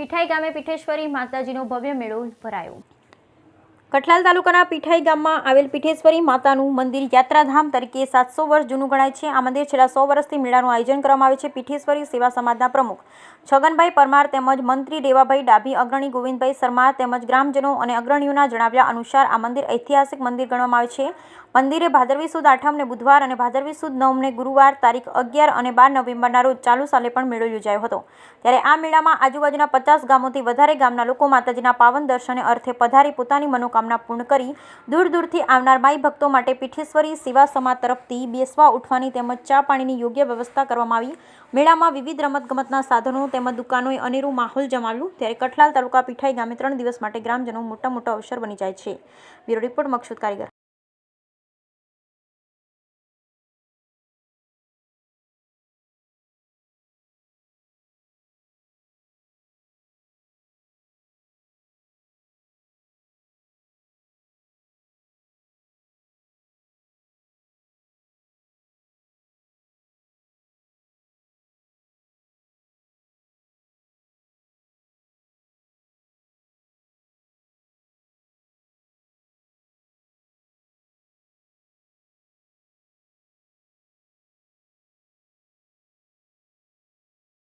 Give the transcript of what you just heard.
પીઠાઈ ગામે પીઠેશ્વરી માતાજીનો ભવ્ય મેળો ભરાયો। કઠલાલ તાલુકાના પીઠાઈ ગામમાં આવેલ પીઠેશ્વરી માતાનું મંદિર યાત્રાધામ તરીકે 700 વર્ષ જૂનું ગણાય છે। આ મંદિર છેલ્લા 100 વર્ષથી મેળાનું આયોજન કરવામાં આવે છે। પીઠેશ્વરી સેવા સમાજના પ્રમુખ છગનભાઈ પરમાર તેમજ મંત્રી રેવાભાઈ ડાભી, અગ્રણી ગોવિંદભાઈ શર્મા તેમજ ગ્રામજનો અને અગ્રણીઓના જણાવ્યા અનુસાર આ મંદિર ઐતિહાસિક મંદિર ગણવામાં આવે છે। મંદિરે ભાદરવી સુદ 8મને બુધવાર અને ભાદરવી સુદ 9ને ગુરુવાર તારીખ 11 અને 12 નવેમ્બરના રોજ ચાલુ સાલે પણ મેળો યોજાયો હતો। ત્યારે આ મેળામાં આજુબાજુના 50 ગામોથી વધારે ગામના લોકો માતાજીના પાવન દર્શને અર્થે પધારી પોતાની મનોકામના પૂર્ણ કરી દૂર દૂરથી આવનાર માઈ ભક્તો માટે પીઠેશ્વરી સેવા સમાજ તરફથી બેસવા ઉઠવાની તેમજ ચા પાણીની યોગ્ય વ્યવસ્થા કરવામાં આવી। મેળામાં વિવિધ રમતગમતના સાધનો તેમજ દુકાનોએ અનેરું માહોલ જમાવ્યું। ત્યારે કઠલાલ તાલુકા પીઠાઈ ગામે 3 દિવસ માટે ગ્રામજનો મોટા અવસર બની જાય છે। બ્યુરો રિપોર્ટ મકસૂદ કારીગર।